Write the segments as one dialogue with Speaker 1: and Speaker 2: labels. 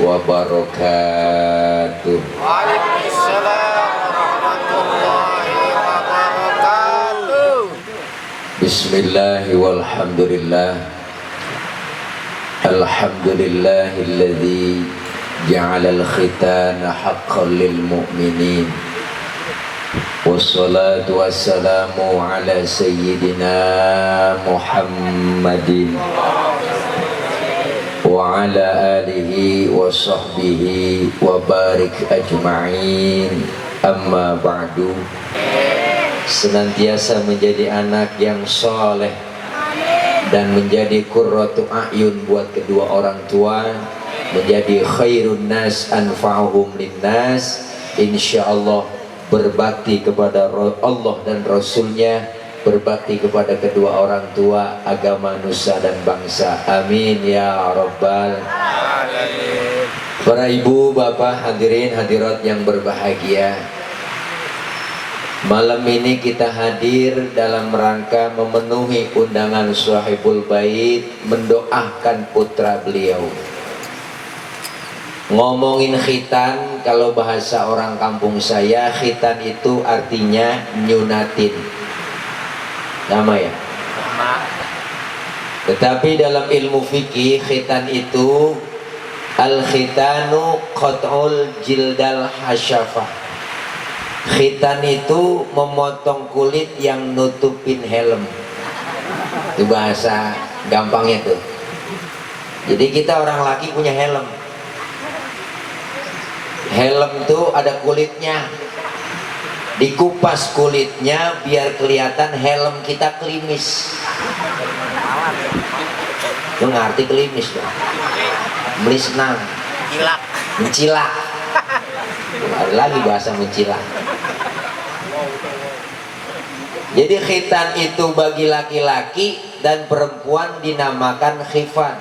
Speaker 1: wabarakatuh.
Speaker 2: Waalaikumsalam warahmatullahi wabarakatuh.
Speaker 1: Bismillahi walhamdulillah. Alhamdulillahilladzi ja'alal khitana haqqan lil mu'minin. Wassalatu wassalamu ala sayyidina Muhammadin wa ala alihi wa sahbihi wa barik ajma'in. Amma ba'du. Senantiasa menjadi anak yang soleh dan menjadi qurratu a'yun buat kedua orang tua, menjadi khairun nas anfa'uhum linnas, insyaallah berbakti kepada Allah dan Rasulnya, berbakti kepada kedua orang tua, agama, nusa dan bangsa. Amin ya rabbal alamin. Para ibu, bapak, hadirin hadirat yang berbahagia, malam ini kita hadir dalam rangka memenuhi undangan Sahibul Bait, mendoakan putra beliau. Ngomongin khitan, kalau bahasa orang kampung saya, khitan itu artinya nyunatin. Nama ya? Nama. Tetapi dalam ilmu fikih, khitan itu al-khitanu qat'ul jildal hasyafah. Khitan itu memotong kulit yang nutupin helm. Itu bahasa gampangnya tuh. Jadi kita orang laki punya helm. Helm tuh ada kulitnya. Dikupas kulitnya biar kelihatan helm kita klimis. Lu ngerti klimis tuh? Melisnang, mencilak. Ada lagi bahasa mencilak. Jadi khitan itu bagi laki-laki dan perempuan dinamakan khifan.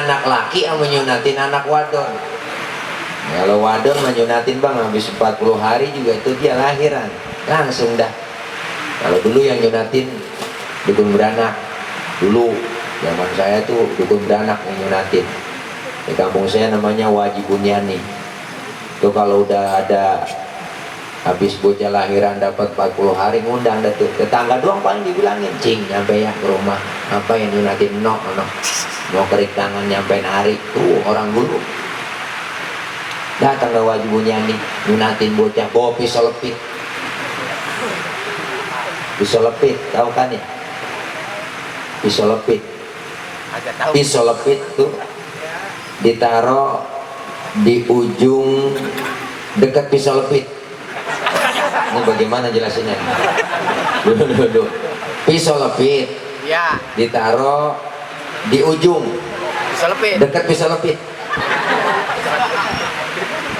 Speaker 1: Anak laki yang menyunatin anak wadon. Kalau wadon menyunatin bang habis 40 hari juga itu dia lahiran langsung dah. Kalau dulu yang nyunatin dukun beranak, dulu zaman saya tuh dukun beranak yang nyunatin. Di kampung saya namanya wajib bunyani. Itu kalau udah ada habis bocah lahiran dapat 40 hari ngundang dah tuh. Tetangga doang paling dibilangin, "Cing, nyampe ya ke rumah. Apa yang nyunatin no. Mau kerik tangan nyampe hari." Tuh orang dulu datang ke wajib bunyani nyunatin bocah, bawa pisau lepit. Pisau lepit, tahu kan ya? Pisau lepit. Pisau lepit tuh ditaruh di ujung dekat pisau lepit. Ini bagaimana jelasinnya? Dulu. Pisau lepit ya ditaruh di ujung pisau lepit, dekat pisau lepit.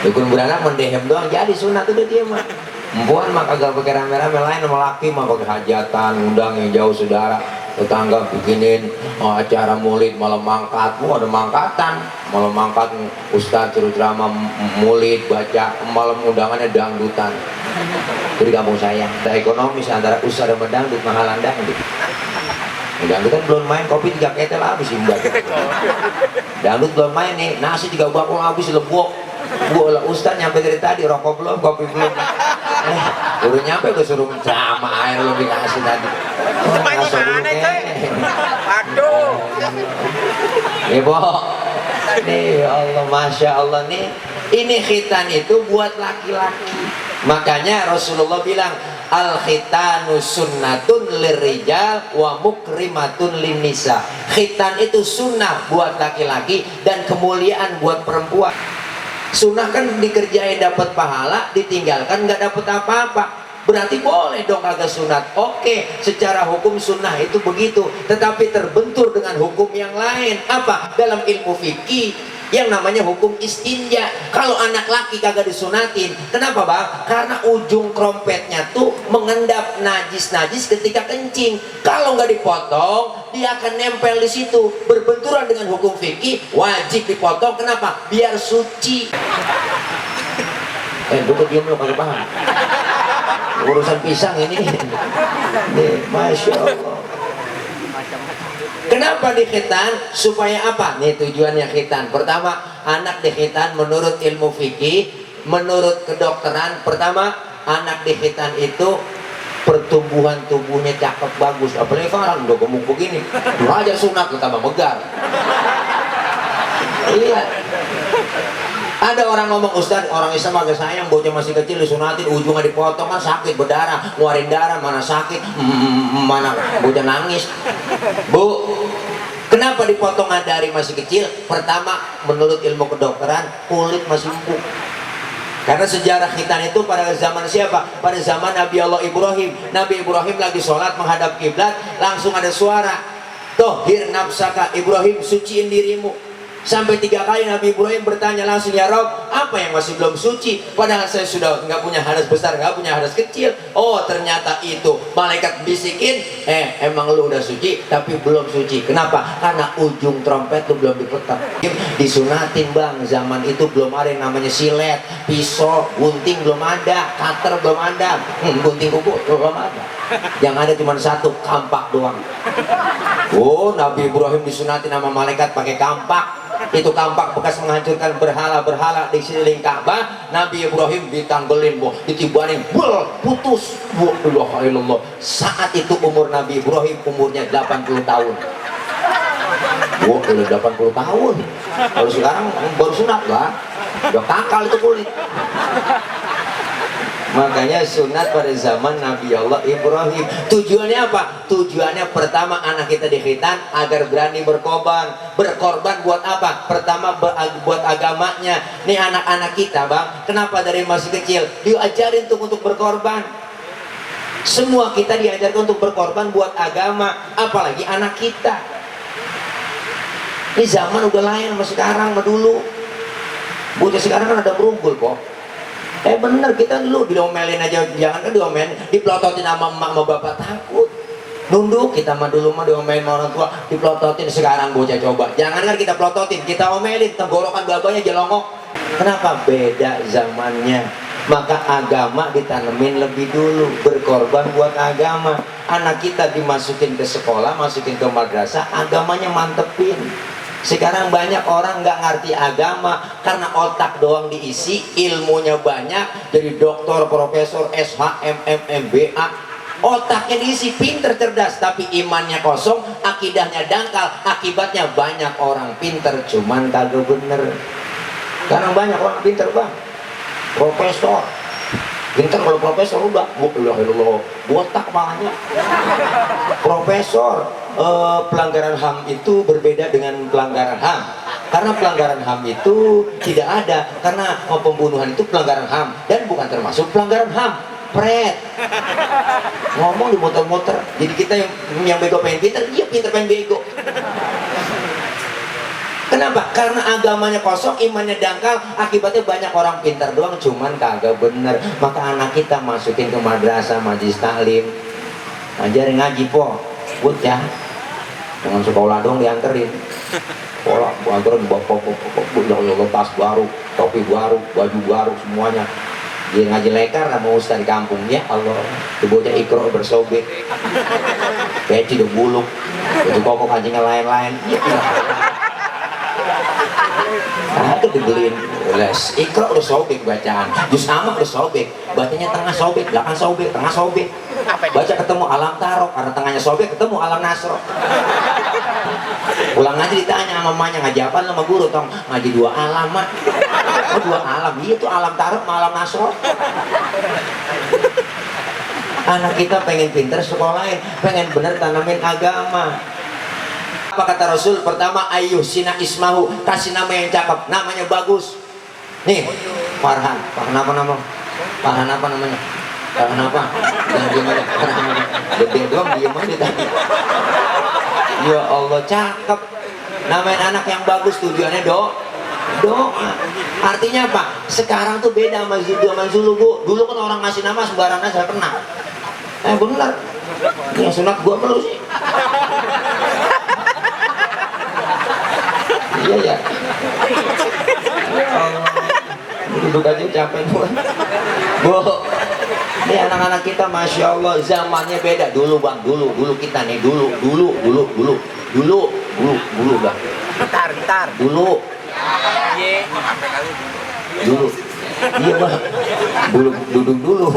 Speaker 1: Dukun beranak mendehem doang jadi sunat udah dia mah. Perempuan mah kagak pakai rame-rame, lain sama laki mah pakai hajatan, undang yang jauh saudara, tetangga bikinin acara maulid malam mangkat. Ada mangkatan, malam mangkat ustaz suruh ceramah maulid, baca malam undangannya dangdutan. Itu di kampung saya. Ada ekonomis antara ustaz dan dangdut, mahalan dangdut. Dangdut kan belum main, kopi 3 ketel habis imbat. Dangdut belum main nih, nasi 3 bakul habis lebok. Gua ustaz nyampe dari tadi, rokok belum, kopi belum. Udah nyampe gue suruh sama air lu dikasih tadi. Ngasih dulu aduh. Ibu, nih Allah, masya Allah nih. Ini khitan itu buat laki-laki. Makanya Rasulullah bilang, al khitanu sunnatun lirijal wa mukrimatun linnisa. Khitan itu sunnah buat laki-laki dan kemuliaan buat perempuan. Sunnah kan dikerjain dapat pahala, ditinggalkan nggak dapat apa-apa. Berarti boleh dong kagak sunat. Oke, secara hukum sunnah itu begitu, tetapi terbentur dengan hukum yang lain. Apa? Dalam ilmu fikih yang namanya hukum istinja. Kalau anak laki kagak disunatin, kenapa bang? Karena ujung krompetnya tuh mengendap najis-najis ketika kencing. Kalau nggak dipotong, dia akan nempel di situ, berbenturan dengan hukum fikih, wajib dipotong. Kenapa? Biar suci. Duduk diam, lo kagak paham. Urusan pisang ini. Nih, masya Allah. Kenapa dikhitan? Supaya apa? Nih tujuannya khitan. Pertama, anak dikhitan menurut ilmu fikih, menurut kedokteran. Pertama, anak dikhitan itu pertumbuhan tubuhnya cakep bagus. Apalagi sekarang udah gemuk begini, aja sunat lu tambah megar. Iya. Ada orang ngomong, Ustaz, orang Islam agak sayang bocah masih kecil disunatin, ujungnya dipotong kan sakit, berdarah, ngeluarin darah, mana sakit, mana bocah nangis. Bu, kenapa dipotong dari masih kecil? Pertama, menurut ilmu kedokteran, kulit masih empuk. Karena sejarah khitan itu pada zaman siapa? Pada zaman Nabi Allah Ibrahim. Nabi Ibrahim lagi sholat menghadap kiblat, langsung ada suara, "Tohir nafsaka Ibrahim, suciin dirimu." Sampai 3 kali Nabi Ibrahim bertanya langsung, "Ya Rob, apa yang masih belum suci? Padahal saya sudah nggak punya hadas besar, nggak punya hadas kecil." Oh, ternyata itu malaikat bisikin, emang lu udah suci tapi belum suci. Kenapa? Karena ujung trompet lu belum dipetak. Disunatin bang, zaman itu belum ada yang namanya silet, pisau, gunting belum ada, cutter belum ada, gunting kuku belum ada. Yang ada cuma satu, kampak doang. Oh, Nabi Ibrahim disunatin sama malaikat pakai kampak. Itu kampak bekas menghancurkan berhala-berhala di sekeliling Ka'bah. Nabi Ibrahim ditanggelin, ditibanin, putus. Alhamdulillah. Saat itu umur Nabi Ibrahim umurnya 80 tahun. Udah 80 tahun. Kalau sekarang baru sunat lah, udah kakal itu kulit. Makanya sunat pada zaman Nabi Allah Ibrahim. Tujuannya apa? Tujuannya pertama, anak kita dikhitan agar berani berkorban. Berkorban buat apa? Pertama, buat agamanya. Nih anak-anak kita bang, kenapa dari masih kecil diajarin untuk berkorban? Semua kita diajarkan untuk berkorban buat agama, apalagi anak kita. Ini zaman udah lain sama sekarang, sama dulu. Bocah sekarang kan ada berunggul kok. Bener, kita dulu diomelin aja, jangan kan diomelin, dipelototin sama emak sama bapak takut. Nunduk, kita mah dulu mah diomelin sama orang tua, dipelototin. Sekarang bocah coba, jangan kan kita pelototin, kita omelin, tenggorokan babanya jelongok. Kenapa? Beda zamannya. Maka agama ditanemin lebih dulu, berkorban buat agama. Anak kita dimasukin ke sekolah, masukin ke madrasah, agamanya mantepin. Sekarang banyak orang nggak ngerti agama karena otak doang diisi, ilmunya banyak, jadi doktor, profesor, SH, MBA, otaknya diisi, pinter, cerdas, tapi imannya kosong, akidahnya dangkal. Akibatnya banyak orang pinter cuman kagak bener. Sekarang banyak orang pinter bang, profesor, pinter. Kalau profesor udah, botak kepalanya. Profesor, pelanggaran HAM itu berbeda dengan pelanggaran HAM. Karena pelanggaran HAM itu tidak ada, karena pembunuhan itu pelanggaran HAM dan bukan termasuk pelanggaran HAM. Pret, ngomong di muter-muter. Jadi kita yang bego pengen pinter, dia pinter pengen bego. Kenapa? Karena agamanya kosong, imannya dangkal, akibatnya banyak orang pintar doang cuman kagak bener. Maka anak kita masukin ke madrasah, majelis taklim, ngajarin ngaji po, bocah. Dengan sekolah dong dianterin. Sekolah, anterin bapak, tas baru, topi baru, baju baru, semuanya. Dia ngaji lekar sama ustaz di kampung, ya Allah. Itu bocah ikro bersobek, peci udah buluk, baju koko kancingnya lain-lain. Aku dibeliin les ikro udah sobek bacaan, juz amak udah sobek, bacanya tengah sobek, belakang sobek, tengah sobek. Baca ketemu alam tarok, karena tengahnya sobek ketemu alam nasro. Pulang ngaji ditanya sama mamanya, ngaji apa sama guru? Tong ngaji 2 alam mak. Oh 2 alam, iya tuh alam tarok sama alam nasro. Anak kita pengen pinter sekolahin, pengen bener tanamin agama. Apa kata Rasul? Pertama, ayuh sina ismahu, kasih nama yang cakep, namanya bagus. Nih, Farhan, Farhan apa nama? Farhan apa namanya? Farhan apa? Jangan diem aja, Farhan aja. Gede doang, diem aja tadi. Ya Allah, cakep. Namain anak yang bagus, tujuannya doa. Artinya apa? Sekarang tuh beda sama zaman dulu, Bu. Dulu kan orang ngasih nama sembarangan, saya pernah. Bener. Ini yang sunat gua perlu sih. Iya ya. Duduk aja capek buat. Bu, ini anak-anak kita masya Allah zamannya beda. Dulu bang, dulu kita nih dulu bang.
Speaker 3: Bentar.
Speaker 1: Dulu Dulu. Iya bang, duduk dulu.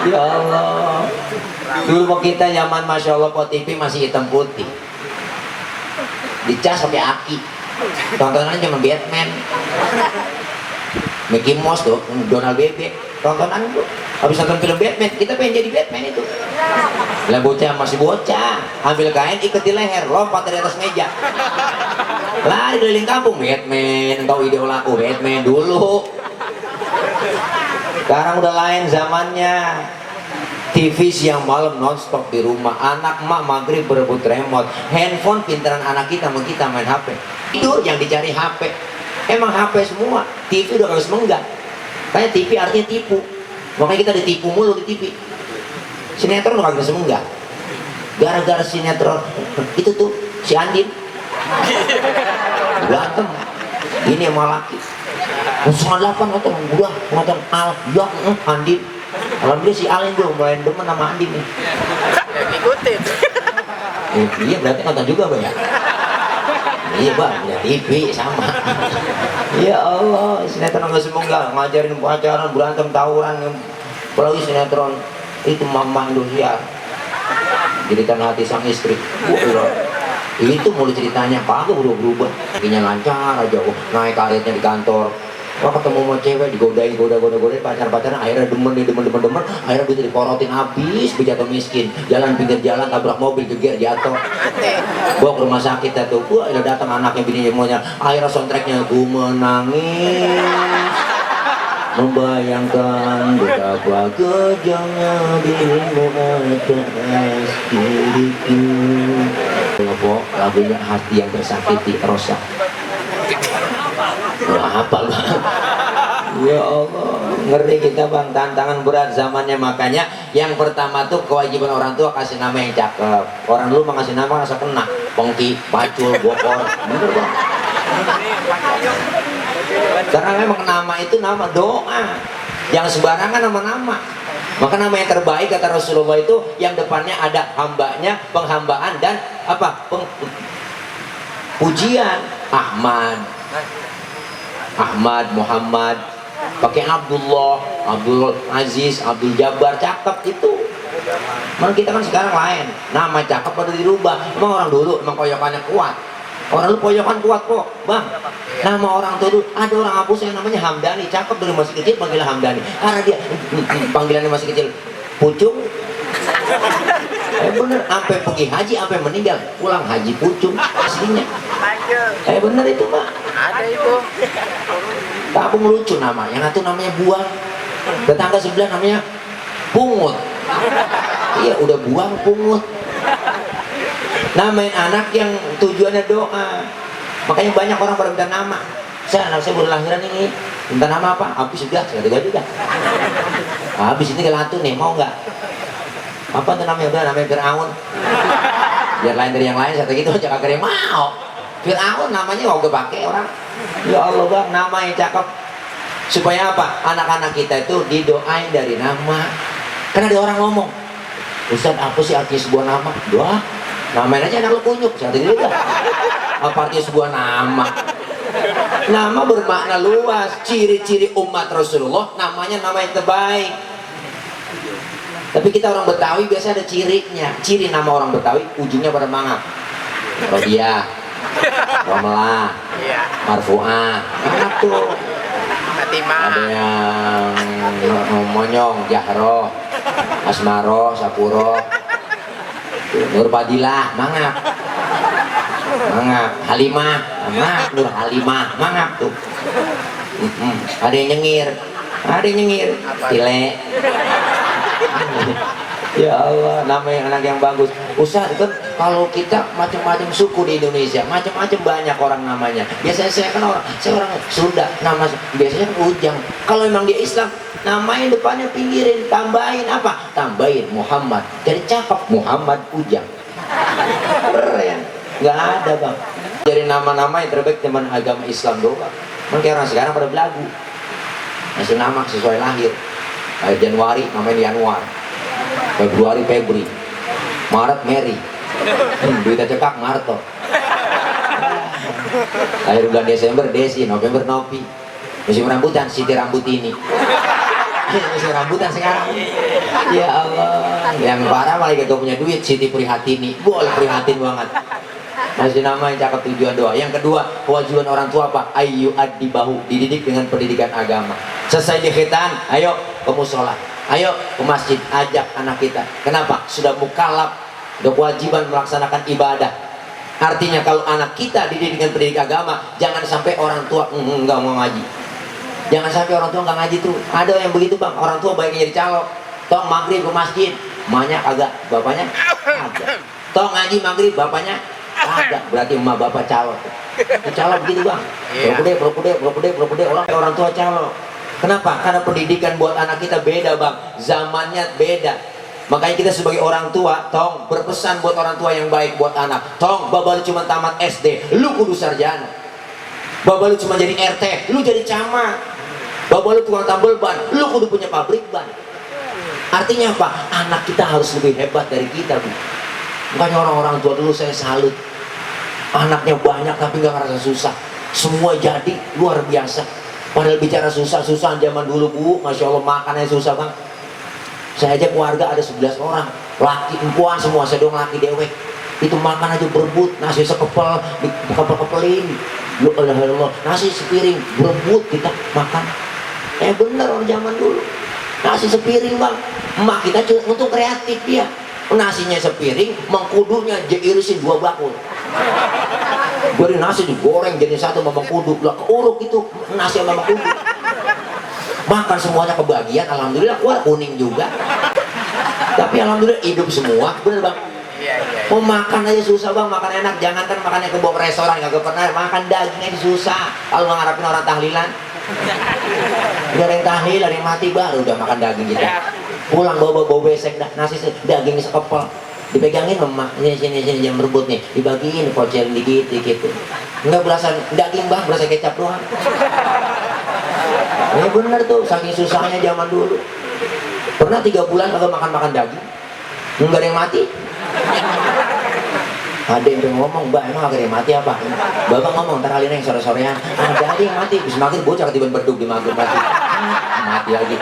Speaker 1: Ya Allah. Dulu mau kita zaman Masya Allah kok TV masih hitam putih, dicas pakai aki. Tontonan cuma Batman, Mickey Mouse tuh, Donald Bebek. Tontonan tuh, habis nonton film Batman, kita pengen jadi Batman itu. Lah bocah masih bocah, ambil kain ikat di leher, lompat dari atas meja, lari keliling kampung Batman. Tahu ide laku Batman dulu. Sekarang udah lain zamannya. TV siang malam nonstop di rumah. Anak emak maghrib berebut remote. Handphone pintaran anak kita sama kita main HP. Itu yang dicari HP. Emang HP semua. TV udah kagak semenggak. Kayak TV artinya tipu. Makanya kita ditipu mulu di TV. Sinetron udah kagak semenggak. Gara-gara sinetron itu tuh si Andin berantem. Ini yang laki. 08 nonton gua nonton Al ya Andin. Alhamdulillah si Al itu mulai demen sama Andin nih.
Speaker 2: Ikutin.
Speaker 1: Iya berarti nonton juga bang ya. Iya bang, ya TV sama. Ya Allah, sinetron nggak semoga ngajarin pacaran, berantem, tawuran. Apalagi sinetron itu Mama Indonesia. Jadikan hati sang istri. Itu mulai ceritanya kagak berubah. Kakinya lancar aja, naik karetnya di kantor. Wah ketemu sama cewek digodain, godain pacaran, akhirnya demen, akhirnya bisa diporotin habis, jatuh miskin, jalan pinggir jalan tabrak mobil geger jatuh, bawa ke rumah sakit tuh, gua udah datang anaknya bininya semuanya, akhirnya soundtracknya gua menangis, membayangkan betapa kejamnya dirimu atas diriku. Apa lagunya hati yang tersakiti Rosa. Apa bang? Ya Allah, ngeri kita bang, tantangan berat zamannya. Makanya yang pertama tuh kewajiban orang tua kasih nama yang cakep. Orang dulu mah ngasih nama rasa kena, pengki, pacul, bokor, bener bang. Karena memang nama itu nama doa, yang sembarangan nama-nama. Maka nama yang terbaik kata Rasulullah itu yang depannya ada hambanya, penghambaan dan apa? Pujian. Ahmad, Muhammad, pakai Abdullah, Abdul Aziz, Abdul Jabbar, cakep itu. Memang kita kan sekarang lain, nama cakep pada dirubah. Emang orang dulu emang koyokannya kuat. Orang dulu koyokan kuat kok, bang. Nama orang tua dulu, ada orang Abus yang namanya Hamdani, cakep dari masih kecil panggil Hamdani. Karena dia panggilannya masih kecil, Pucung. Bener, sampai pergi haji, sampai meninggal, pulang haji Pucung aslinya. Bener itu pak.
Speaker 2: Ada itu.
Speaker 1: Kampung lucu nama, yang satu namanya Buang, tetangga sebelah namanya Pungut. Iya udah Buang Pungut. Namain anak yang tujuannya doa. Makanya banyak orang pada minta nama. Anak saya baru lahiran ini, minta nama apa? Habis sudah, saya juga. Habis ini kelatu nih, mau nggak? Apa tuh namanya? Udah namanya Fir'aun. Biar lain dari yang lain, saya gitu aja kagak mau. Fir'aun namanya mau gue pakai orang. Ya Allah bang, nama yang cakep. Supaya apa? Anak-anak kita itu didoain dari nama. Karena ada orang ngomong, Ustaz apa sih arti sebuah nama? Doa. Namain aja anak lu kunyuk, saya gitu. Apa arti sebuah nama? Nama bermakna luas. Ciri-ciri umat Rasulullah, namanya nama yang terbaik. Tapi kita orang Betawi biasa ada cirinya. Ciri nama orang Betawi ujungnya pada mangap. Rodiah, Romelah, Marfu'ah, mana tuh? Ada yang Monyong, Jahro, Asmaro, Sapuro, Nur Fadilah, mangap. Halimah, Nur Halimah, mangap tuh. Ada yang nyengir, Tile. Ya Allah, namanya anak yang bagus. Ustaz kan kalau kita macam-macam suku di Indonesia, macam-macam banyak orang namanya. Biasanya saya orang Sunda, nama biasanya Ujang. Kalau memang dia Islam, namanya depannya pinggirin, tambahin apa? Tambahin Muhammad. Jadi cakep Muhammad Ujang. Keren. Nggak ada bang. Jadi nama-nama yang terbaik teman agama Islam doang. Mungkin orang sekarang pada belagu. Ngasih nama sesuai lahir. Januari namanya Januar, Februari Febri, Maret Mary, duitnya cekak Marto. Akhir bulan Desember Desi, November Novi. Musim rambutan Siti Rambutini. Musim rambutan sekarang. Ya Allah, yang parah malah gak punya duit Siti Prihatini. Boleh prihatin banget. Masih nama yang cakep, tujuan doa. Yang kedua, kewajiban orang tua apa? Ayu adibahu, dididik dengan pendidikan agama. Selesai di khitan, ayo ke musola, ayo ke masjid, ajak anak kita. Kenapa? Sudah mukallaf, sudah kewajiban melaksanakan ibadah. Artinya kalau anak kita dididik dengan pendidikan agama, jangan sampai orang tua enggak mau ngaji. Jangan sampai orang tua enggak ngaji tuh. Ada yang begitu bang, orang tua baiknya jadi calo. Tong maghrib ke masjid, emaknya agak, bapaknya agak. Tong ngaji maghrib, bapaknya agak. Berarti emak bapak calo. Calo begitu bang. Bro-kude, orang tua calo. Kenapa? Karena pendidikan buat anak kita beda bang, zamannya beda. Makanya kita sebagai orang tua, tong berpesan buat orang tua yang baik buat anak. Tong, baba lu cuma tamat SD, lu kudu sarjana. Baba lu cuma jadi RT, lu jadi camat. Baba lu tukang tambal ban, lu kudu punya pabrik ban. Artinya apa? Anak kita harus lebih hebat dari kita bu. Makanya orang-orang tua dulu saya salut. Anaknya banyak tapi nggak ngerasa susah. Semua jadi luar biasa. Padahal bicara susah-susah zaman dulu bu, masya Allah makannya susah bang. Saya aja keluarga ada 11 orang, laki perempuan semua, saya dong laki dewek. Itu makan aja berebut, nasi sekepel, dikepel-kepelin. Ya Allah, nasi sepiring, berebut kita makan. Bener orang zaman dulu. Nasi sepiring bang, emak kita untung kreatif dia. Nasinya sepiring, mengkudunya diirisin 2 bakul. Beri nasi digoreng jadi satu sama mengkudu, lah keuruk itu nasi sama mengkudu. Makan semuanya kebagian, alhamdulillah keluar kuning juga. Tapi alhamdulillah hidup semua, bener bang. Mau makan aja susah bang, makan enak. Jangankan makannya ke bawa restoran, gak pernah makan daging aja susah. Kalau ngarapin orang tahlilan, udah ada yang tahlil, ada yang mati baru udah makan daging gitu. Pulang bawa besek dah, nasi daging sekepel. Dipegangin emak, sini jam berebut nih, dibagiin pocel dikit. Enggak berasa daging bang, berasa kecap doang. Ya bener tuh, saking susahnya zaman dulu. Pernah 3 bulan kagak makan daging, nggak ada yang mati. Ada yang ngomong, mbak emang agak ada yang mati apa? Bapak ngomong, ntar kali ini yang sore-sorean ada yang mati, bisa makin bocah ketiban beduk di maghrib mati lagi.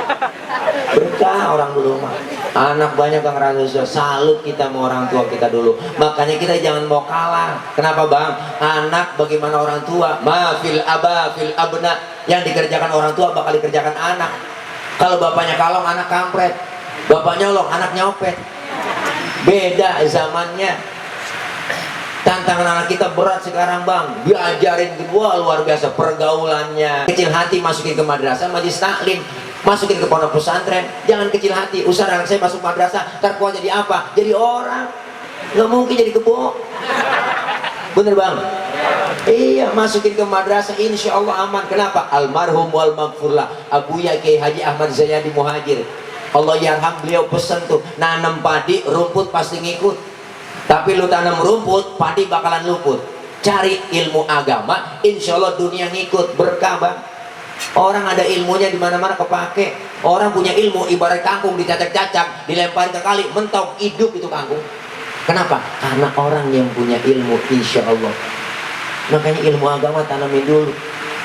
Speaker 1: Berkah orang dulu mah. Anak banyak yang ngerasa salut kita sama orang tua kita dulu. Makanya kita jangan mau kalah. Kenapa bang? Anak bagaimana orang tua? Fil abna. Yang dikerjakan orang tua bakal dikerjakan anak. Kalau bapaknya kalong, anak kampret. Bapaknya nyolong, anak nyopet. Beda zamannya. Tantangan anak kita berat sekarang bang. Diajarin kedua luar biasa pergaulannya. Kecil hati masukin ke madrasah, majlis taklim. Masukin ke pondok pesantren, jangan kecil hati. Usaha anak saya masuk madrasah, ntar kuah jadi apa? Jadi orang. Nggak mungkin jadi kebo. Bener bang? Iya, masukin ke madrasah, insya Allah aman. Kenapa? Almarhum wal maghfurlah Abuya Kiai Haji Ahmad Zayadi Muhajir, Allah yarham, beliau pesen tuh, nanam padi, rumput pasti ngikut. Tapi lu tanam rumput, padi bakalan luput. Cari ilmu agama, insya Allah dunia ngikut. Berkah bang. Orang ada ilmunya di mana-mana kepake. Orang punya ilmu ibarat kangkung dicacak-cacak, dilempar ke kali, mentok hidup itu kangkung. Kenapa? Karena orang yang punya ilmu, insya Allah. Makanya ilmu agama tanamin dulu.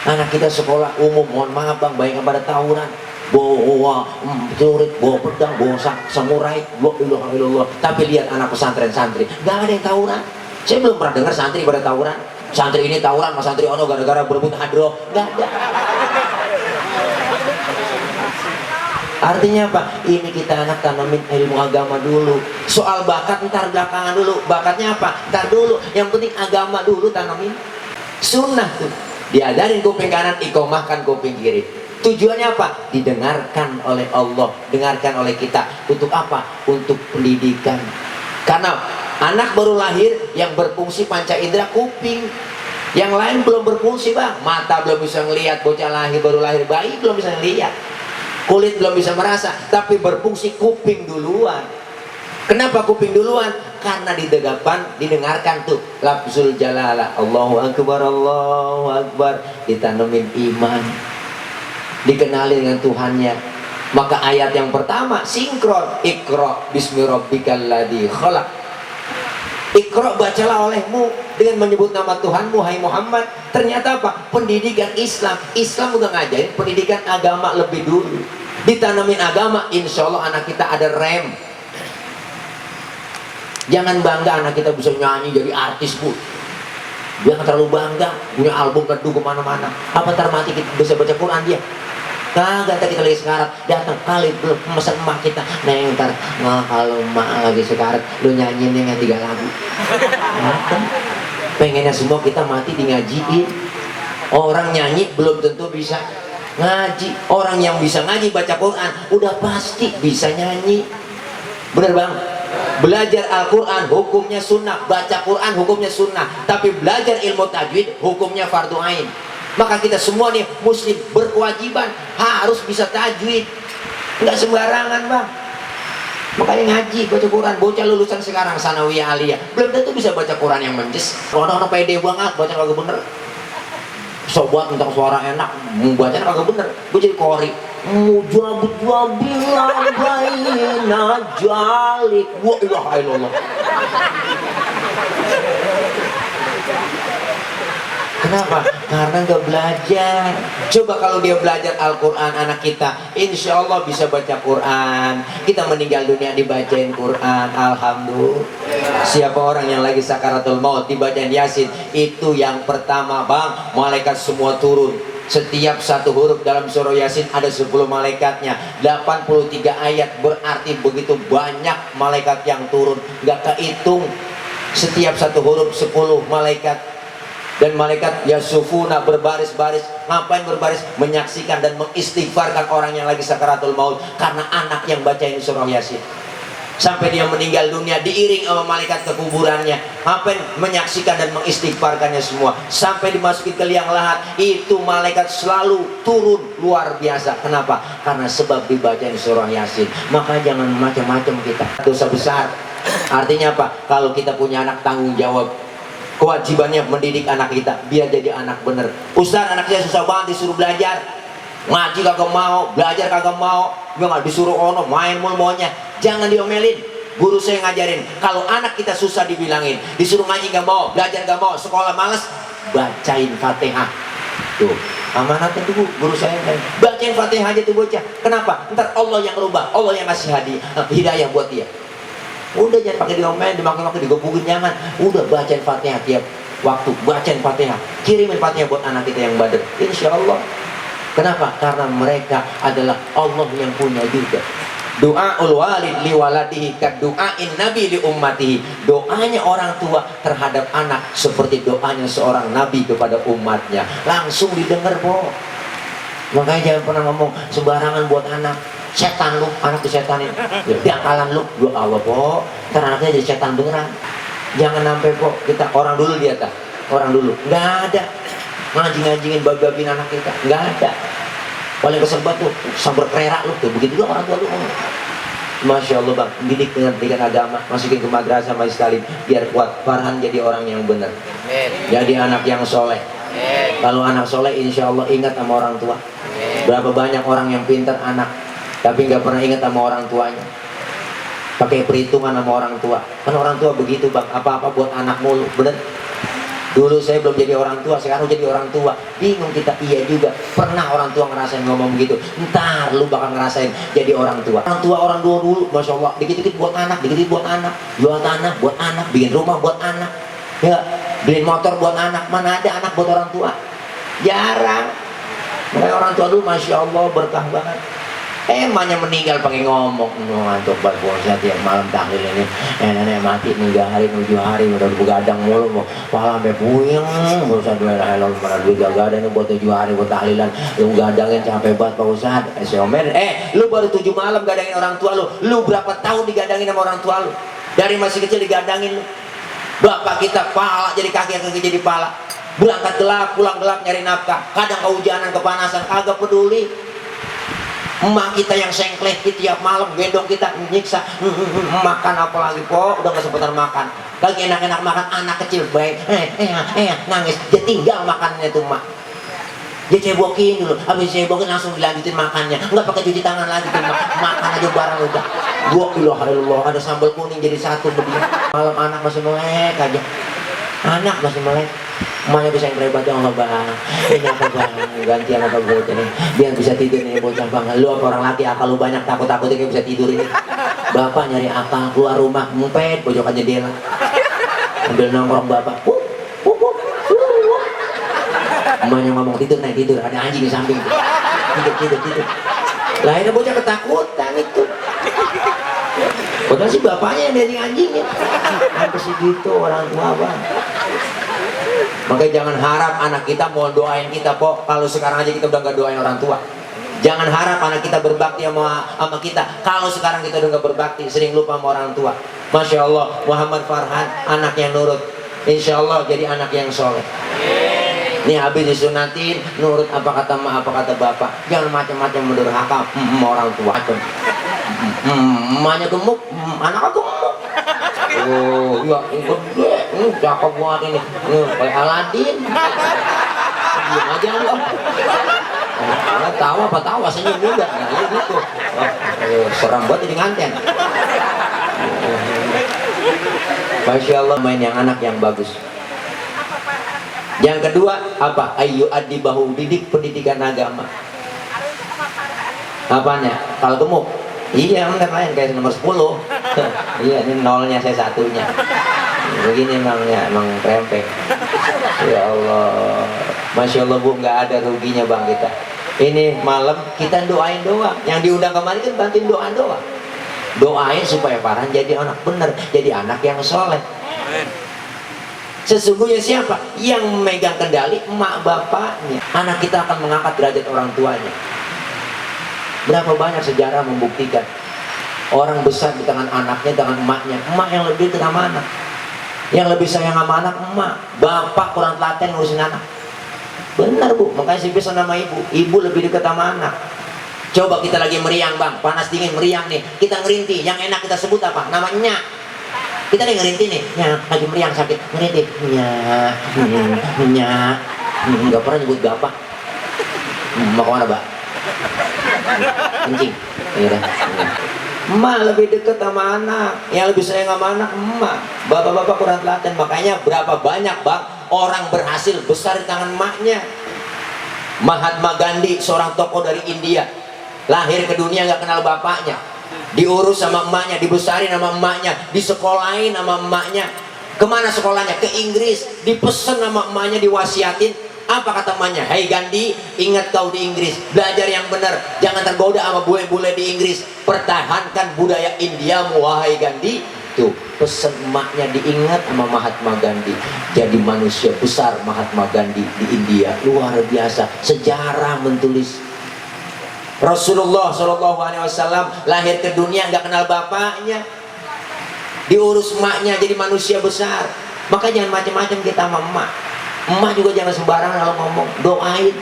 Speaker 1: Anak kita sekolah umum, mohon maaf bang, banyak pada tawuran. Bawa celurit, bawa pedang, bawa samurai, Allah. Tapi lihat anak pesantren santri, gak ada yang tawuran. Saya belum pernah dengar santri pada tawuran. Santri ini tawuran sama santri ono gara-gara berebut hadroh, gak ada. Artinya apa? Ini kita anak tanamin ilmu agama dulu. Soal bakat ntar belakangan dulu. Bakatnya apa? Ntar dulu. Yang penting agama dulu tanamin. Sunnah tuh. Diadarin kuping kanan, ikomahkan kuping kiri. Tujuannya apa? Didengarkan oleh Allah, dengarkan oleh kita. Untuk apa? Untuk pendidikan. Karena anak baru lahir yang berfungsi panca indera kuping. Yang lain belum berfungsi bang. Mata belum bisa ngelihat, bocah lahir baru lahir, bayi belum bisa ngelihat. Kulit belum bisa merasa, tapi berfungsi kuping duluan. Kenapa kuping duluan? Karena didengarkan tuh lafzul jalalah, Allahu Akbar, Allahu Akbar. Ditanemin iman, dikenali dengan Tuhannya. Maka ayat yang pertama sinkron, Iqra bismi rabbikal ladzi khalaq. Iqra, bacalah olehmu dengan menyebut nama Tuhanmu, hai Muhammad. Ternyata apa? Pendidikan Islam. Islam udah ngajarin pendidikan agama lebih dulu. Ditanamin agama, insya Allah anak kita ada rem. Jangan bangga anak kita bisa nyanyi jadi artis, Bu. Jangan terlalu bangga punya album kedua kemana-mana. Apa ntar mati kita bisa baca Quran dia? Kagak, kita lagi sekarat datang kali belum mesen emak kita, neng ntar kalau emak lagi sekarat lu nyanyiin yang 3 lagu. Pengennya semua kita mati di ngajiin. Orang nyanyi belum tentu bisa ngaji. Orang yang bisa ngaji baca Quran udah pasti bisa nyanyi. Bener bang? Belajar Al-Quran hukumnya sunnah, baca Quran hukumnya sunnah, tapi belajar ilmu tajwid hukumnya fardu ain. Maka kita semua nih muslim berkewajiban harus bisa tajwid, nggak sembarangan bang. Makanya ngaji, baca Quran. Bocah lulusan sekarang sanawiyah aliyah belum tentu bisa baca Quran yang menjes. Orang-orang pede banget baca kagak bener, sobat tentang suara enak, baca kagak bener. Gue jadi kori mujabut-jabilan baina jalik wa ilaha illallah. Kenapa? Karena nggak belajar. Coba kalau dia belajar Al-Quran anak kita, insya Allah bisa baca Quran. Kita meninggal dunia dibacain Quran, alhamdulillah. Siapa orang yang lagi sakaratul maut dibacain Yasin, itu yang pertama bang, malaikat semua turun. Setiap satu huruf dalam surah Yasin ada 10 malaikatnya, 83 ayat, berarti begitu banyak malaikat yang turun, nggak kehitung. Setiap satu huruf 10 malaikat. Dan malaikat yasufuna berbaris-baris. Ngapain berbaris? Menyaksikan dan mengistighfarkan orang yang lagi sakaratul maut karena anak yang bacain surah Yasin. Sampai dia meninggal dunia diiring sama malaikat ke kuburannya. Ngapain? Menyaksikan dan mengistighfarkannya semua. Sampai dimasuki ke liang lahat, itu malaikat selalu turun luar biasa. Kenapa? Karena sebab dibacain surah Yasin. Maka jangan macam-macam kita. Dosa besar. Artinya apa? Kalau kita punya anak, tanggung jawab. Kewajibannya mendidik anak kita biar jadi anak bener. Ustaz, anak saya susah banget disuruh belajar, ngaji kagak mau, belajar kagak mau, gue nggak disuruh ono main mul maunya. Jangan diomelin. Guru saya ngajarin, kalau anak kita susah dibilangin, disuruh ngaji nggak mau, belajar nggak mau, sekolah males, bacain Fatihah. Tuh amanat itu guru saya kan, bacain Fatihah aja tuh bocah. Kenapa? Ntar Allah yang rubah, Allah yang ngasih hidayah buat dia. Udah jangan pakai diomelin, dimaki-maki, digebukin, jangan. Udah bacain Fatihah tiap waktu, bacain Fatihah, kirimin Fatihah buat anak kita yang badar, insya Allah. Kenapa? Karena mereka adalah Allah yang punya juga. Doaul walid li waladihi kad doain nabi li ummatihi. Doanya orang tua terhadap anak seperti doanya seorang nabi kepada umatnya. Langsung didengar, po. Makanya jangan pernah ngomong sembarangan buat anak. Setan lu, anak disetanin, diakalan lu, ya Allah po, ntar anaknya jadi setan beneran. Jangan sampai po, kita orang dulu dia tak, orang dulu, nggak ada ngajing-ngajingin babi-babin anak kita, nggak ada. Paling kesempat tuh, sambar kererak lu tuh, begitu juga orang tua lu. Masya Allah bang, didik dengan pendidikan agama, masukin ke madrasah masih sekali, biar kuat. Farhan jadi orang yang benar, jadi anak yang soleh. Kalau anak soleh, insya Allah ingat sama orang tua. Berapa banyak orang yang pintar anak, tapi nggak pernah ingat sama orang tuanya, pakai perhitungan sama orang tua. Kan orang tua begitu bang, apa-apa buat anak mulu, bener. Dulu saya belum jadi orang tua, sekarang jadi orang tua, bingung kita. Iya juga, pernah orang tua ngerasain ngomong begitu. Ntar lu bakal ngerasain jadi orang tua. Orang tua dulu, masya Allah, dikit-dikit buat anak, dikit-dikit buat anak, jual tanah buat anak, bikin rumah buat anak, ya, beliin motor buat anak. Mana ada anak buat orang tua? Jarang. Mereka orang tua dulu, masya Allah, berkah banget. Emangnya meninggal pakai ngomong, ngantuk banget bosnya tiap malam tahlil ini. Nenek mati 3 hari, 7 hari udah begadang mulu, mau malah sampai puyeng. Ustaz hello mana duit gak ada nih buat 7 hari buat tahlilan. Lu gadangin capek banget Pak Ustaz. Saya omelin, lu baru 7 malam gadangin orang tua lu. Lu berapa tahun digadangin sama orang tua lu? Dari masih kecil digadangin lu. Bapak kita pala jadi kaki jadi pala. Berangkat gelap, pulang gelap nyari nafkah. Kadang kehujanan, kepanasan, kagak peduli. Emak kita yang sengkleh tiap malam gendong kita nyiksa, makan apa lagi po, udah gak sempetan makan. Lagi enak-enak makan, anak kecil baik, nangis, dia tinggal makannya tuh mak. Dia cebokin dulu, habis cebokin langsung dilanjutin makannya, nggak pakai cuci tangan lagi tuh, makan aja barang udah. Alhamdulillah, ada sambal kuning jadi satu begini. Malam anak masih melek aja, anak masih melek. Emaknya bisa yang berebat, ya Allah bang, ini apa bang, gantian apa gue ini, biar bisa tidur nih bocah bang. Lu apa orang laki akal lu banyak, takut-takutnya kayak bisa tidur ini. Bapak nyari akal, keluar rumah, ngumpet, pojokan jendela, ambil nongkrong bapak. Emaknya ngomong tidur, naik tidur, ada anjing di samping tuh. Tidur. Lahirnya bocah ketakutan itu. Padahal si bapaknya yang dari anjingnya. Sampai segitu orang tua bang. Makanya jangan harap anak kita mau doain kita kok. Kalau sekarang aja kita udah gak doain orang tua. Jangan harap anak kita berbakti sama kita. Kalau sekarang kita udah gak berbakti, sering lupa sama orang tua. Masya Allah, Muhammad Farhan anak yang nurut. Insya Allah jadi anak yang soleh. Nih habis disunatin, nurut apa kata emak, apa kata bapak. Jangan macam-macam mendurhaka orang tua. Emaknya gemuk, anaknya gemuk. Oh iya, gede, cakep banget ini. Kayak Aladin. Diam aja lu. Tahu apa tahu, senyum juga. Nah ya gitu. Serem banget jadi nganten. Masya Allah, main yang anak yang bagus. Yang kedua apa? Ayu adibahu, didik pendidikan agama. Apanya? Kalau gemuk? Iya bener lain kayak nomor 10. Iya ini nolnya saya satunya. Begini emangnya, emang krempeng. Ya Allah, Masya Allah bu, nggak ada ruginya bang kita. Ini malam kita doain doang. Yang diundang kemarin kan bantuin doa. Doain supaya Farhan jadi anak bener, jadi anak yang soleh. Sesungguhnya siapa yang memegang kendali? Emak bapaknya. Anak kita akan mengangkat derajat orang tuanya. Berapa banyak sejarah membuktikan orang besar di tangan anaknya, tangan emaknya. Emak yang lebih dekat sama anak, yang lebih sayang sama anak emak. Bapak kurang telaten ngurusin anak. Benar bu, makanya sih bisa nama ibu lebih dekat sama anak. Coba kita lagi meriang bang, panas dingin meriang nih, kita ngerintih, yang enak kita sebut apa? Namanya. Kita nih ngerintih nih, ya, lagi meriang sakit, ngerintih, nggak pernah nyebut bapak. Mau kemana mbak? Kencing. Emak lebih dekat sama anak, yang lebih sayang sama anak emak. Bapak-bapak kurang telaten, makanya berapa banyak bang orang berhasil besar di tangan emaknya. Mahatma Gandhi, seorang tokoh dari India, lahir ke dunia nggak kenal bapaknya, diurus sama emaknya, dibesarin sama emaknya, disekolahin sama emaknya. Kemana sekolahnya? Ke Inggris. Dipesen sama emaknya, diwasiatin. Apa kata emaknya? Hai Gandhi, ingat kau di Inggris, belajar yang benar, jangan tergoda sama bule-bule di Inggris, pertahankan budaya Indiamu wahai Gandhi. Tuh pesan emaknya diingat sama Mahatma Gandhi. Jadi manusia besar Mahatma Gandhi di India, luar biasa. Sejarah menulis. Rasulullah SAW lahir ke dunia nggak kenal bapaknya, diurus emaknya jadi manusia besar. Maka jangan macam-macam kita sama emak. Emak juga jangan sembarangan kalau ngomong, doain.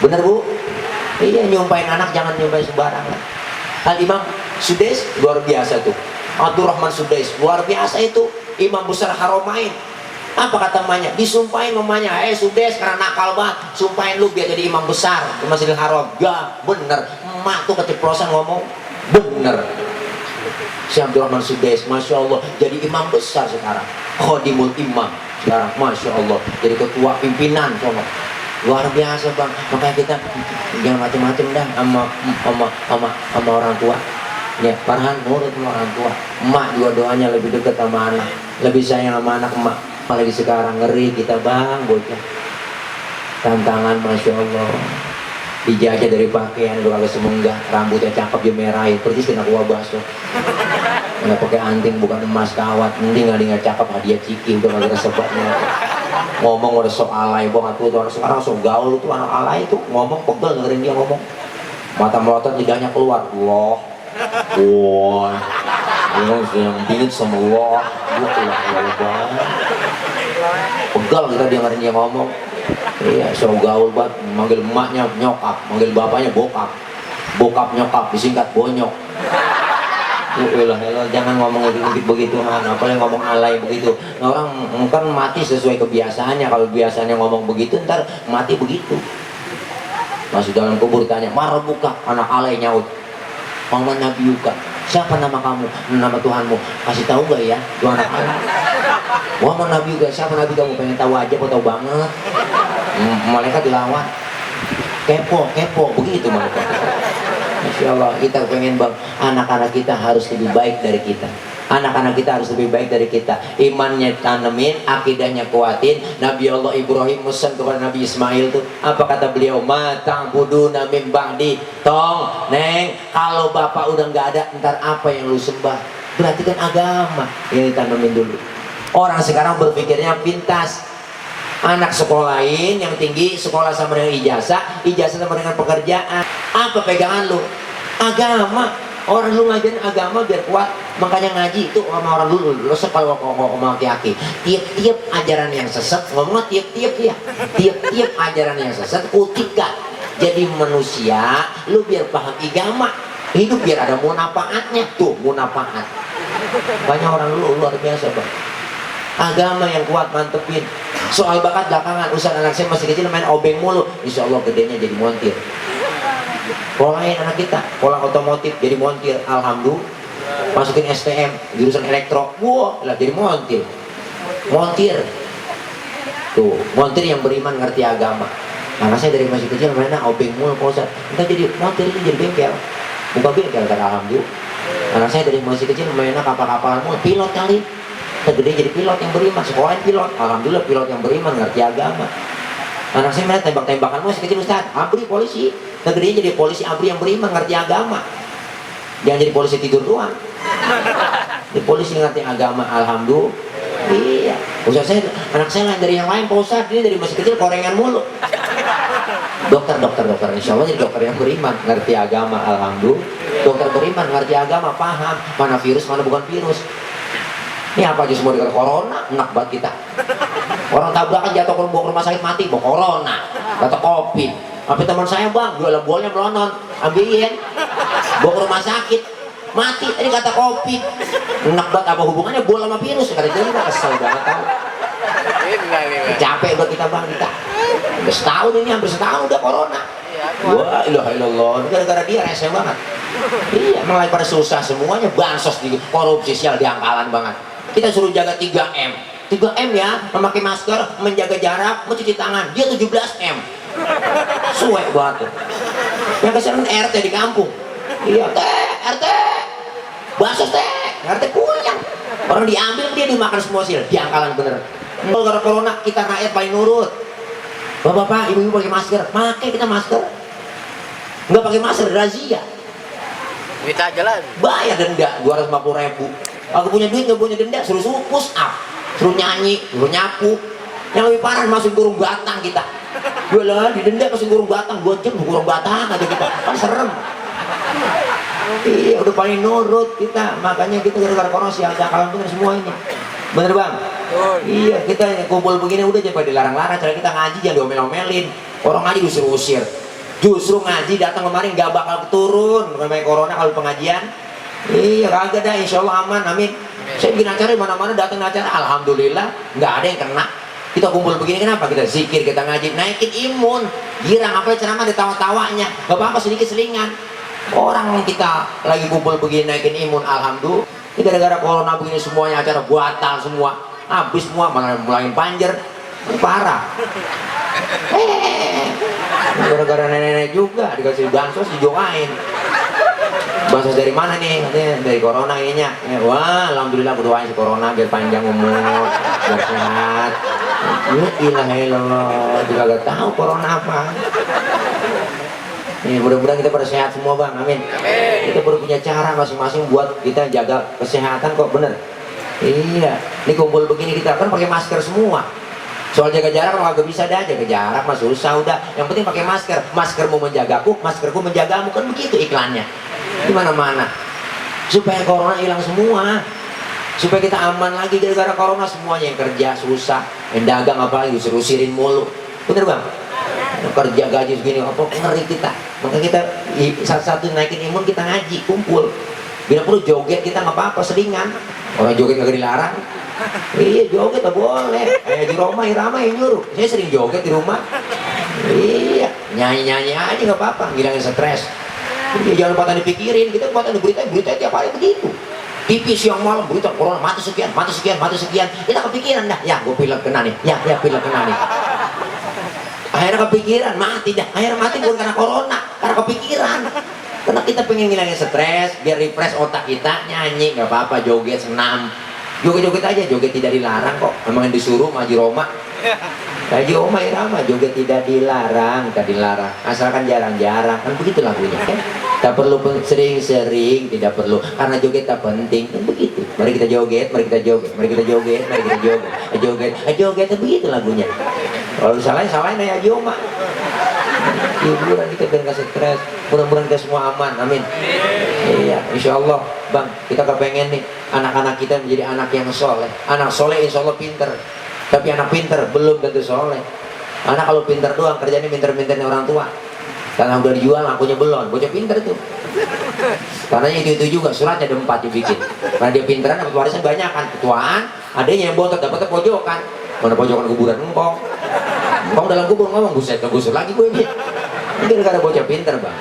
Speaker 1: Bener bu? Iya, nyumpain anak jangan nyumpain sembarangan. Al-Imam Sudais luar biasa tuh. Abdurrahman Sudais luar biasa itu, imam besar Haramain. Apa kata emaknya? Disumpahin emaknya, Sudais karena nakal banget, sumpahin lu biar jadi imam besar di Masjidil Haram. Gak bener, emak tuh keceplosan ngomong. Bener. Si Abdurrahman Sudais, Masya Allah, jadi imam besar sekarang. Khodimul imam sekarang, Masya Allah, jadi ketua pimpinan sono. Luar biasa bang. Makanya kita jangan macam-macam dah sama orang tua. Ya, Farhan nurut sama orang tua. Emak juga doanya lebih dekat sama anak, lebih sayang sama anak emak. Apalagi sekarang ngeri kita bang, bocah. Tantangan Masya Allah. Dijajah dari pakaian, lu agak semenggah, rambutnya cakep dia merahin, persis kena kuah bakso. Nggak pakai anting, bukan emas kawat, mending nggak cakep hadiah ciki, udah nggak resebatnya. Ngomong udah sok alay banget tuh, orang sekarang sok gaul tuh anak alay tuh, ngomong pegel dengerin dia ngomong. Mata melotot, lidahnya keluar, wah, yang dingin sama wah, pegel kita dia dengerin dia ngomong. Iya, sok gaul banget, manggil emaknya nyokap, manggil bapaknya bokap, bokap nyokap, disingkat bonyok. Jangan ngomong begitu, apalagi ngomong alay begitu. Nah, orang kan mati sesuai kebiasaannya. Kalau biasanya ngomong begitu, ntar mati begitu. Masuk dalam kubur tanya, "Marabuka?" Anak alay nyaut, "Mama Nabi Yuka." "Siapa nama kamu?" "Nama Tuhanmu." "Kasih tahu gak ya?" Tuh anak alay. "Mama Nabi Yuka." "Siapa Nabi kamu?" "Pengen tahu aja, kok tahu banget." Malaikat dilawan, kepo begitu malaikat. Masya Allah, kita pengen bang, anak-anak kita harus lebih baik dari kita. Anak-anak kita harus lebih baik dari kita. Imannya tanemin, akidahnya kuatin. Nabi Allah Ibrahim pesan kepada Nabi Ismail tuh, apa kata beliau? "Ma ta'buduna min ba'di." Tong, Neng, kalau bapak udah nggak ada, ntar apa yang lu sembah? Berarti kan agama yang ditanemin dulu. Orang sekarang berpikirnya pintas. Anak sekolahin yang tinggi, sekolah sama dengan ijazah, ijazah sama dengan pekerjaan. Apa pegangan lu? Agama. Orang lu ngajarin agama biar kuat, makanya ngaji itu sama orang dulu. Lu kalau ngomong laki-laki, tiap-tiap ajaran yang sesat, ngomong tiap-tiap ya, tiap-tiap ajaran yang sesat kutika. Jadi manusia, lu biar paham agama, hidup biar ada munafaatnya tuh, munafaat. Banyak orang dulu luar biasa bang. Agama yang kuat mantepin. Soal bakat belakangan, Ustaz anak saya masih kecil main obeng mulu, insya Allah gedenya jadi montir. Polain anak kita, pola otomotif jadi montir, alhamdulillah. Masukin STM, jurusan elektro, wah lah jadi montir. Montir, tuh montir yang beriman ngerti agama. Anak saya dari masih kecil mainnya obeng mulu, Pak Ustaz. Entah jadi montir ini jadi bengkel, buka bengkel kan alhamdulillah. Anak saya dari masih kecil mainnya kapal-kapalan mulu, pilot kali. Tergede jadi pilot yang beriman, sekolahin pilot, alhamdulillah pilot yang beriman ngerti agama. Anak saya main tembak-tembakan masih kecil Ustaz, abri polisi. Tergede jadi polisi abri yang beriman ngerti agama. Jangan jadi polisi tidur doang. Jadi polisi ngerti agama, alhamdulillah. Iya, Ustaz saya, anak saya lain dari yang lain Pak Ustaz, ini dari masih kecil korengan mulu. Dokter, insya Allah jadi dokter yang beriman ngerti agama, alhamdulillah. Dokter beriman ngerti agama, paham mana virus mana bukan virus. Ini apa aja semua dengan corona, enak banget kita. Orang tabrakan jatuh ke rumah sakit mati, bawa corona, kata covid. Tapi teman saya bang, jualan bolnya melonon, ambilin, bawa ke rumah sakit, mati. Ini kata covid. Enak banget, apa hubungannya bola sama virus? Kata dia juga kesel banget tau. Capek buat kita bang kita. Udah setahun ini, hampir setahun udah corona. Wah, ilah ilallah, gara-gara dia rese banget. Iya, malah pada susah semuanya, bansos di korupsi sial di angkalan banget. Kita suruh jaga 3M. 3M ya, memakai masker, menjaga jarak, mencuci tangan. Dia 17M. Suek banget. Yang kesian RT di kampung. Iya, RT. Bansos RT punya. Orang diambil dia dimakan semua sil. Di angkalan bener. Kalau gara corona kita rakyat paling nurut. Bapak-bapak, ibu-ibu pakai masker. Pakai kita masker. Nggak pakai masker, razia.
Speaker 2: Kita jalan.
Speaker 1: Bayar denda 250.000. Aku punya duit nggak punya denda, suruh push up, suruh nyanyi, suruh nyapu. Yang lebih parah masuk burung batang kita. Jualan di denda masuk burung batang, 2 jam burung batang aja kita, kan serem. Iya udah paling nurut kita, makanya kita gara-gara corona sih ada kalau bener semua ini. Bener bang? Iya kita kumpul begini udah jangan dilarang-larang, cara kita ngaji jangan diomel-omelin. Orang ngaji disuruh usir. Justru ngaji datang kemarin nggak bakal turun namanya corona kalau pengajian. Iya kagak dah, insya Allah aman, amin. Saya bikin acara mana-mana datang acara, alhamdulillah nggak ada yang kena. Kita kumpul begini kenapa? Kita zikir, kita ngaji, naikin imun. Girang apa ceramah ada tawa-tawanya, nggak apa-apa sedikit selingan. Orang kita lagi kumpul begini naikin imun, alhamdulillah. Ini gara-gara corona begini semuanya acara batal semua, habis semua, malah mulai panjer, parah. Gara-gara nenek-nenek juga dikasih bansos dijokain. Bansos dari mana nih? Katanya dari corona ininya. Wah, alhamdulillah berdoain si corona biar panjang umur, biar sehat. Ya ilah, juga gak tahu corona apa. Nih, mudah-mudahan kita pada sehat semua bang, amin. Kita baru punya cara masing-masing buat kita jaga kesehatan kok, bener. Iya, ini kumpul begini kita kan pakai masker semua. Soal jaga jarak kalau agak bisa dah, jaga jarak mah susah udah. Yang penting pakai masker. Maskermu menjagaku, maskerku menjagamu, kan begitu iklannya. Di mana-mana. Supaya corona hilang semua. Supaya kita aman lagi gara-gara corona semuanya yang kerja susah, yang dagang apalagi usirin mulu. Bener bang? Kerja gaji segini apa ngeri kita. Maka kita satu-satu naikin imun kita ngaji, kumpul. Bila perlu joget kita nggak apa-apa, selingan. Orang joget nggak dilarang. Iya joget tak boleh. Kayak di rumah Irama yang nyuruh. Saya sering joget di rumah. Iya. nyanyi-nyanyi aja nggak apa-apa, ngilangin stres. Jadi jangan patah dipikirin, kita patah berita tiap hari begitu. TV siang malam berita corona mati sekian, kita kepikiran dah, ya gue pilek kena nih, ya pilek kena nih. Akhirnya kepikiran mati dah, akhirnya mati bukan karena corona, karena kepikiran. Karena kita pengen ngilangin stres, biar refresh otak kita, nyanyi nggak apa-apa, joget, senam, joget-joget aja, joget tidak dilarang kok, memang yang disuruh Haji Roma. Haji Roma Irama, joget tidak dilarang, asalkan jarang-jarang, kan begitu lagunya kan. Tak perlu sering-sering, tidak perlu, karena joget tak penting, kan begitu. Mari kita joget, joget, begitu lagunya. Kalau salahin ya Haji Roma. Hiburan kita biar nggak stres, mudah-mudahan kita semua aman, amin. Iya, insya Allah, bang, kita kepengen nih anak-anak kita menjadi anak yang soleh. Anak soleh insya Allah pinter, tapi anak pinter belum tentu soleh. Anak kalau pinter doang kerjanya minter-minternya orang tua, karena udah dijual akunya belum. Bocah pinter tuh, karena itu juga suratnya ada 4 dibikin. Karena dia pinteran dapat warisan banyak kan, ketuaan, adanya yang bontot dapatnya pojokan. Mana pojokan kuburan engkong dalam kubur ngomong, buset kegusur lagi gue ini. Ini gara-gara bocah pinter bang.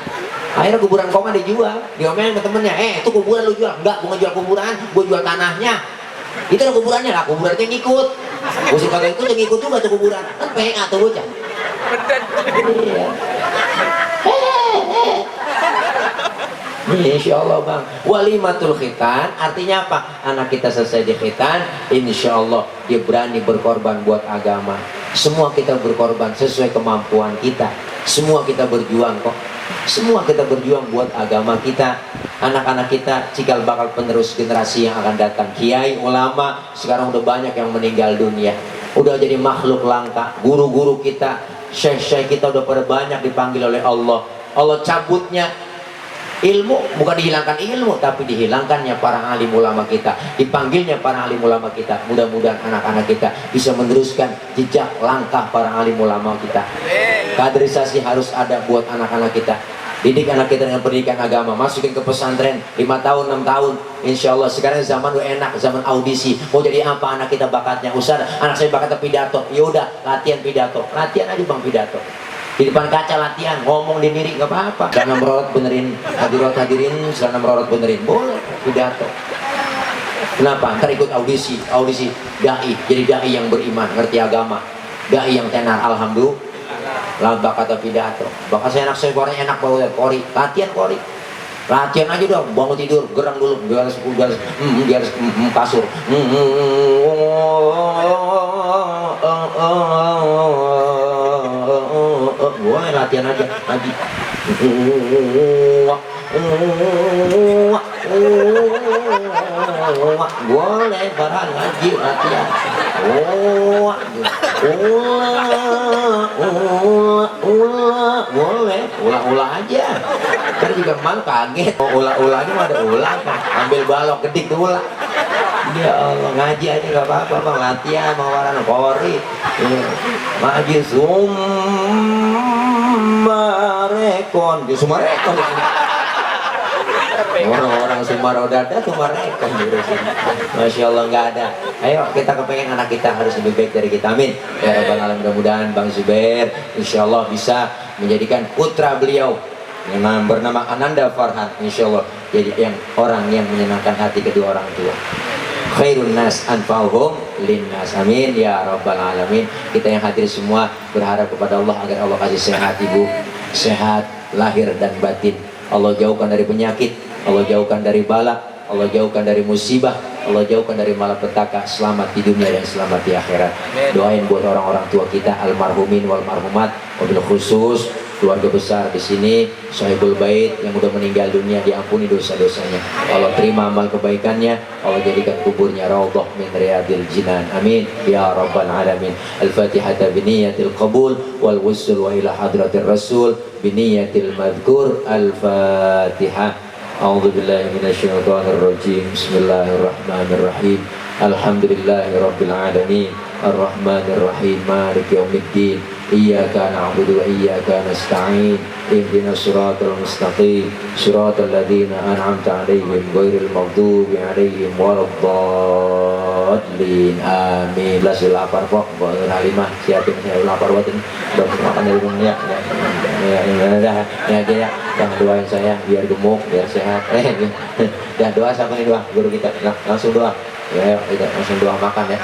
Speaker 1: Akhirnya kuburan kong dijual, diomelin ke temennya, itu kuburan lu jual? Enggak, gue nggak jual kuburan, gue jual tanahnya. Itu lah kuburannya, lah kuburannya ngikut. Gue kagak ikut, yang ngikut juga tuh kuburan. Kan PA tuh bocah. Iya. Insya Allah bang, walimatul khitan artinya apa? Anak kita selesai di khitan, insya Allah dia berani berkorban buat agama. Semua kita berkorban sesuai kemampuan kita. Semua kita berjuang kok. Semua kita berjuang buat agama kita. Anak-anak kita cikal bakal penerus generasi yang akan datang. Kiai, ulama, sekarang udah banyak yang meninggal dunia. Udah jadi makhluk langka. Guru-guru kita, syekh-syekh kita udah pada banyak dipanggil oleh Allah. Allah cabutnya ilmu, bukan dihilangkan ilmu, tapi dihilangkannya para alim ulama kita, dipanggilnya para alim ulama kita. Mudah-mudahan anak-anak kita bisa meneruskan jejak langkah para alim ulama kita. Kaderisasi harus ada buat anak-anak kita. Didik anak kita dengan pendidikan agama, masukin ke pesantren 5 tahun, 6 tahun. Insya Allah sekarang zaman udah enak, zaman audisi. Mau jadi apa anak kita bakatnya? Ustaz, anak saya bakatnya pidato. Ya udah, latihan pidato. Latihan aja bang pidato. Di depan kaca latihan, ngomong di diri nggak apa-apa. Celana merorot benerin, hadirin, celana merorot benerin, boleh pidato. Kenapa? Ntar ikut audisi dai, jadi dai yang beriman, ngerti agama, dai yang tenar. Alhamdulillah, lah bakat pidato. Bakat saya anak saya enak banget, kori, latihan aja dong, bangun tidur, gerang dulu, di atas kasur. Boleh latihan aja lagi. Boleh barang ngaji latihan. Boleh ulah aja. Kan juga malu kaget. Ulah-ulahnya mah ada ulah kan. Ambil balok kedik tuh ulah. Ya Allah, ngaji aja nggak apa-apa bang, latihan mau warna kori, ngaji Sumarekon, di Sumarekon orang-orang Sumarodada Sumarekon di sini. Masya Allah nggak ada. Ayo kita kepengen anak kita harus lebih baik dari kita, amin ya rabbal alamin. Mudah-mudahan Bang Zubair Insya Allah bisa menjadikan putra beliau yang bernama Ananda Farhan, Insya Allah jadi yang orang yang menyenangkan hati kedua orang tua. Khairun nas anfa'uhum linnas, amin ya rabbal alamin. Kita yang hadir semua berharap kepada Allah agar Allah kasih sehat ibu, sehat lahir dan batin. Allah jauhkan dari penyakit, Allah jauhkan dari bala, Allah jauhkan dari musibah, Allah jauhkan dari malapetaka. Selamat di dunia dan selamat di akhirat. Doain buat orang-orang tua kita almarhumin wal marhumat, wabil khusus keluarga besar di sini, Sahibul Bait yang udah meninggal dunia, diampuni dosa-dosanya. Allah terima amal kebaikannya, Allah jadikan kuburnya raudhah min riyadil jinan, amin ya rabbal alamin. Al-Fatihah biniyatil qabul wal wusul wa ila hadratir rasul biniyatil madhkur. Al-Fatihah. A'udzu billahi minasyaitonir rajim. Bismillahirrahmanirrahim. Alhamdulillahirabbil alamin. Ar-Rahmanir Rahim. Maliki yaumiddin. Iyyaka na'budu wa iyyaka nasta'in. Ihdinas siratal mustaqim. Siratal ladzina an'amta 'alaihim ghairil maghdubi 'alaihim waladdallin. dhalin. Amin. Belas lapar kok, buat Halimah siapin saya lapar buat ini. Udah makan dari rumah ya. Ya, doain saya biar gemuk, biar sehat. Ya doa siapa nih doa? Guru kita. Nah, langsung doa. Ya, kita langsung doa makan ya.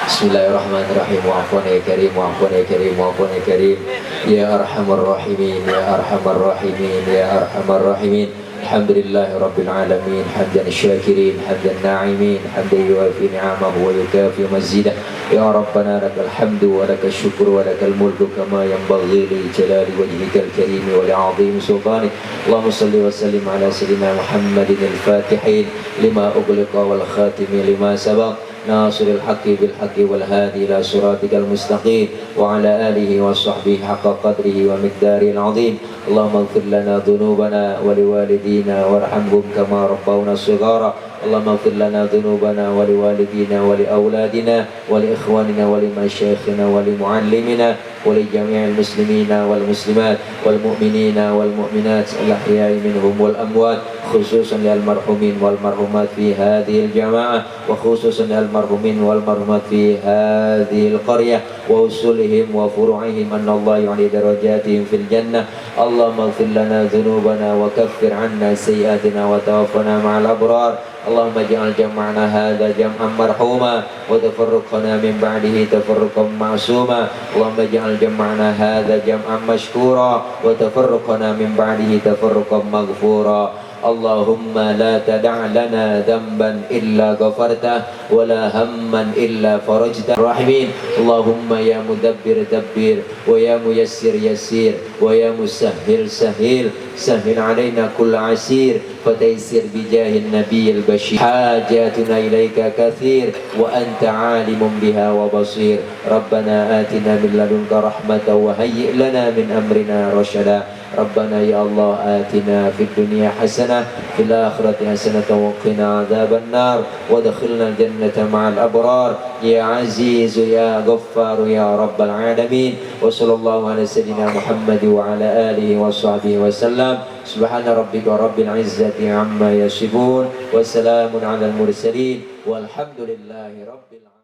Speaker 1: Bismillahirrahmanirrahim. Wa'afwan ya karim, wa'afwan ya karim, wa'afwan ya karim. Ya arhamar rahimin, ya arhamar rahimin, ya arhamar rahimin. Alhamdulillahi rabbil alamin, hamdan syakirin, hamdan na'imin, hamdan yuwafi ni'amahu wa yukafi mazidah. Ya Rabbana lakal hamdu wa lakal syukru wa lakal mulku kama yanbaghi li jalali wajhikal karim wa li'azimi sultanik. Allahumma salli wa sallim ala sayyidina Muhammadin al-fatihin lima ughliqa wal khatimi lima sabaq. ناصر الحق بالحق والهادي إلى صراطك المستقيم وعلى آله وصحبه حق قدره ومقداره العظيم. اللهم اغفر لنا ذنوبنا ولوالدينا وارحمهم كما ربونا صغارا. اللهم اغفر لنا ذنوبنا ولوالدينا ولأولادنا ولإخواننا ولمشايخنا ولمعلمنا ولجميع المسلمين والمسلمات والمؤمنين والمؤمنات الأحياء منهم والأموات، خصوصا للمرحومين والمرحومات في هذه الجماعة، وخصوصا للمرحومين والمرحومات في هذه القرية ووصولهم وفروعهم، أن الله يعلي درجاتهم في الجنة. اللهم اغفر لنا ذنوبنا وكفر عنا سيئاتنا وتوفنا مع الأبرار. اللهم اجعل جمعنا هذا جمعا مرحوما وتفرقنا من بعده تفرقا معصوما. اللهم اجعل جمعنا هذا جمعا مشكورا وتفرقنا من بعده تفرقا مغفورا. اللهم لا تدع لنا ذنبا إلا غفرته ولا هما إلا فرجته الراحمين. اللهم يا مدبر دبر ويا ميسر يسير ويا مسهل سهيل، سهل علينا كل عسير فتيسر بجاه النبي البشير. حاجاتنا إليك كثير وأنت عالم بها وبصير. ربنا آتنا من لدنك رحمة وهيئ لنا من أمرنا رشدا. ربنا يا الله آتنا في الدنيا حسنة في الآخرة حسنة وقنا عذاب النار وادخلنا الجنة مع الأبرار يا عزيز يا غفار يا رب العالمين. وصلى الله على سيدنا محمد وعلى آله وصحبه وسلم. سبحان ربك رب العزة عما يصفون وسلام على المرسلين والحمد لله رب العالمين.